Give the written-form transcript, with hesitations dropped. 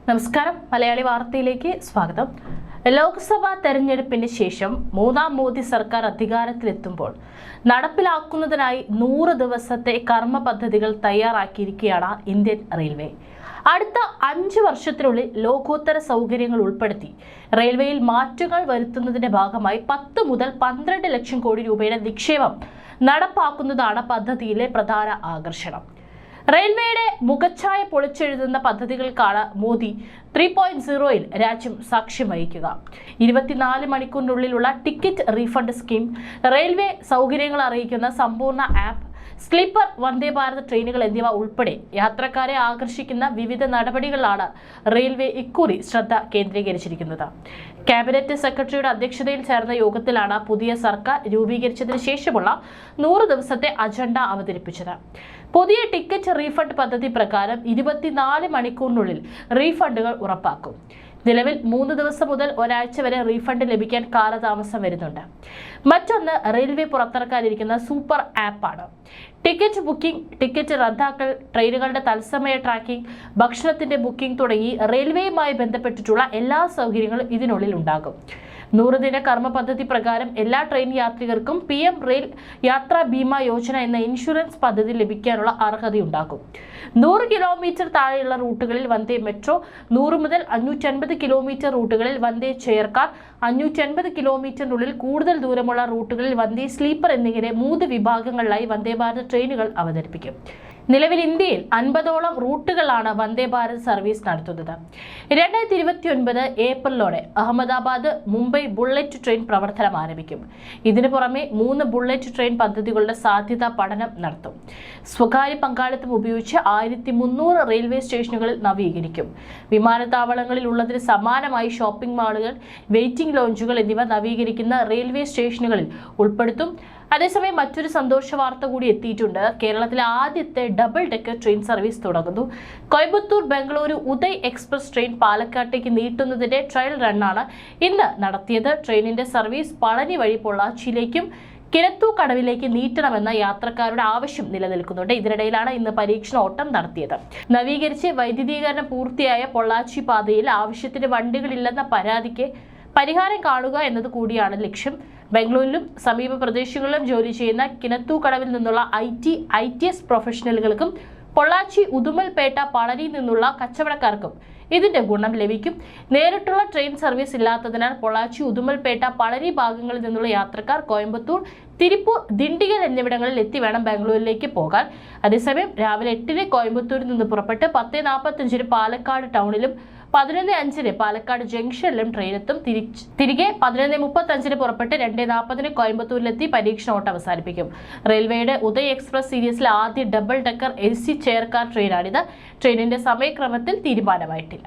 നമസ്കാരം. മലയാളി വാർത്തയിലേക്ക് സ്വാഗതം. ലോക്സഭാ തെരഞ്ഞെടുപ്പിന് ശേഷം മൂന്നാം മോദി സർക്കാർ അധികാരത്തിലെത്തുമ്പോൾ നടപ്പിലാക്കുന്നതിനായി 100 ദിവസത്തെ കർമ്മ പദ്ധതികൾ തയ്യാറാക്കിയിരിക്കുകയാണ് ഇന്ത്യൻ റെയിൽവേ. അടുത്ത 5 വർഷത്തിനുള്ളിൽ ലോകോത്തര സൗകര്യങ്ങൾ ഉൾപ്പെടുത്തി റെയിൽവേയിൽ മാറ്റങ്ങൾ വരുത്തുന്നതിന്റെ ഭാഗമായി 10 മുതൽ 12 ലക്ഷം കോടി രൂപയുടെ നിക്ഷേപം നടപ്പാക്കുന്നതാണ് പദ്ധതിയിലെ പ്രധാന ആകർഷണം. റെയിൽവേയുടെ മുഖച്ഛായ പൊളിച്ചെഴുതുന്ന പദ്ധതികൾക്കാണ് മോദി 3.0-ൽ രാജ്യം സാക്ഷ്യം വഹിക്കുക. 24 മണിക്കൂറിനുള്ളിലുള്ള ടിക്കറ്റ് റീഫണ്ട് സ്കീം, റെയിൽവേ സൗകര്യങ്ങൾ അറിയിക്കുന്ന സമ്പൂർണ്ണ ആപ്പ്, സ്ലീപ്പർ വന്ദേ ഭാരത് ട്രെയിനുകൾ എന്നിവ ഉൾപ്പെടെ യാത്രക്കാരെ ആകർഷിക്കുന്ന വിവിധ നടപടികളാണ് റെയിൽവേ ഇക്കുറി ശ്രദ്ധ കേന്ദ്രീകരിച്ചിരിക്കുന്നത്. ക്യാബിനറ്റ് സെക്രട്ടറിയുടെ അധ്യക്ഷതയിൽ ചേർന്ന യോഗത്തിലാണ് പുതിയ സർക്കാർ രൂപീകരിച്ചതിന് ശേഷമുള്ള 100 ദിവസത്തെ അജണ്ട അവതരിപ്പിച്ചത്. പുതിയ ടിക്കറ്റ് റീഫണ്ട് പദ്ധതി പ്രകാരം 24 മണിക്കൂറിനുള്ളിൽ റീഫണ്ടുകൾ ഉറപ്പാക്കും. നിലവിൽ 3 ദിവസം മുതൽ ഒരാഴ്ച വരെ റീഫണ്ട് ലഭിക്കാൻ കാലതാമസം വരുന്നുണ്ട്. മറ്റൊന്ന് റെയിൽവേ പുറത്തിറക്കാനിരിക്കുന്ന സൂപ്പർ ആപ്പാണ്. ടിക്കറ്റ് ബുക്കിംഗ്, ടിക്കറ്റ് റദ്ദാക്കൽ, ട്രെയിനുകളുടെ തത്സമയ ട്രാക്കിംഗ്, ഭക്ഷണത്തിന്റെ ബുക്കിംഗ് തുടങ്ങി റെയിൽവേയുമായി ബന്ധപ്പെട്ടിട്ടുള്ള എല്ലാ സൗകര്യങ്ങളും ഇതിനുള്ളിൽ ഉണ്ടാകും. 100 ദിന കർമ്മ പദ്ധതി പ്രകാരം എല്ലാ ട്രെയിൻ യാത്രികർക്കും PM റെയിൽ യാത്രാ ബീമ യോജന എന്ന ഇൻഷുറൻസ് പദ്ധതി ലഭിക്കാനുള്ള അർഹതയുണ്ടാകും. 100 കിലോമീറ്റർ താഴെയുള്ള റൂട്ടുകളിൽ വന്ദേ മെട്രോ, 100 മുതൽ 550 കിലോമീറ്റർ റൂട്ടുകളിൽ വന്ദേ ചെയർ കാർ, 550 കിലോമീറ്ററിനുള്ളിൽ കൂടുതൽ ദൂരമുള്ള റൂട്ടുകളിൽ വന്ദേ സ്ലീപ്പർ എന്നിങ്ങനെ 3 വിഭാഗങ്ങളിലായി വന്ദേ ഭാരത് ട്രെയിനുകൾ അവതരിപ്പിക്കും. നിലവിൽ ഇന്ത്യയിൽ 50ഓളം റൂട്ടുകളാണ് വന്ദേ ഭാരത് സർവീസ് നടത്തുന്നത്. 2029 ഏപ്രിലോടെ അഹമ്മദാബാദ് മുംബൈ ബുള്ളറ്റ് ട്രെയിൻ പ്രവർത്തനം ആരംഭിക്കും. ഇതിനു പുറമെ 3 ബുള്ളറ്റ് ട്രെയിൻ പദ്ധതികളുടെ സാധ്യതാ പഠനം നടത്തും. സ്വകാര്യ പങ്കാളിത്തം ഉപയോഗിച്ച് 1300 റെയിൽവേ സ്റ്റേഷനുകളിൽ നവീകരിക്കും. വിമാനത്താവളങ്ങളിൽ ഉള്ളതിന് സമാനമായി ഷോപ്പിംഗ് മാളുകൾ, വെയിറ്റിംഗ് ലോഞ്ചുകൾ എന്നിവ നവീകരിക്കുന്ന റെയിൽവേ സ്റ്റേഷനുകളിൽ ഉൾപ്പെടുത്തും. അതേസമയം മറ്റൊരു സന്തോഷ വാർത്ത കൂടി എത്തിയിട്ടുണ്ട്. കേരളത്തിലെ ആദ്യത്തെ ഡബിൾ ഡെക്കർ ട്രെയിൻ സർവീസ് തുടങ്ങുന്നു. കോയമ്പത്തൂർ ബംഗളൂരു ഉദയ് എക്സ്പ്രസ് ട്രെയിൻ പാലക്കാട്ടേക്ക് നീട്ടുന്നതിന്റെ ട്രയൽ റണ്ണാണ് ഇന്ന് നടത്തിയത്. ട്രെയിനിന്റെ സർവീസ് പളനി വഴി പൊള്ളാച്ചിയിലേക്കും കിഴത്തൂ കടവിലേക്ക് നീട്ടണമെന്ന യാത്രക്കാരുടെ ആവശ്യം നിലനിൽക്കുന്നുണ്ട്. ഇതിനിടയിലാണ് ഇന്ന് പരീക്ഷണ ഓട്ടം നടത്തിയത്. നവീകരിച്ച് വൈദ്യുതീകരണം പൂർത്തിയായ പൊള്ളാച്ചി പാതയിൽ ആവശ്യത്തിന് വണ്ടികളില്ലെന്ന പരാതിക്ക് പരിഹാരം കാണുക എന്നത് കൂടിയാണ് ലക്ഷ്യം. ബംഗളൂരിലും സമീപ പ്രദേശങ്ങളിലും ജോലി ചെയ്യുന്ന കിണത്തൂ കടവിൽ നിന്നുള്ള ITS പ്രൊഫഷണലുകൾക്കും പൊള്ളാച്ചി ഉദുമൽപേട്ട പളനിയിൽ നിന്നുള്ള കച്ചവടക്കാർക്കും ഇതിന്റെ ഗുണം ലഭിക്കും. നേരിട്ടുള്ള ട്രെയിൻ സർവീസ് ഇല്ലാത്തതിനാൽ പൊള്ളാച്ചി ഉദുമൽപേട്ട പളനി ഭാഗങ്ങളിൽ നിന്നുള്ള യാത്രക്കാർ കോയമ്പത്തൂർ, തിരുപ്പൂർ, ദിണ്ടിഗൽ എന്നിവിടങ്ങളിൽ എത്തി വേണം ബാംഗ്ലൂരിലേക്ക് പോകാൻ. അതേസമയം രാവിലെ 8-ന് കോയമ്പത്തൂരിൽ നിന്ന് പുറപ്പെട്ട് 10:45-ന് പാലക്കാട് ടൗണിലും 11:05-ന് പാലക്കാട് ജംഗ്ഷനിലും ട്രെയിനെത്തും. തിരികെ 11:35-ന് പുറപ്പെട്ട് 2:40-ന് കോയമ്പത്തൂരിലെത്തി പരീക്ഷണ ഓട്ടം അവസാനിപ്പിക്കും. റെയിൽവേയുടെ ഉദയ് എക്സ്പ്രസ് സീരീസിലെ ആദ്യ double decker AC chair car ട്രെയിനാണിത്. ട്രെയിനിന്റെ സമയക്രമത്തിൽ തീരുമാനമായിട്ടില്ല.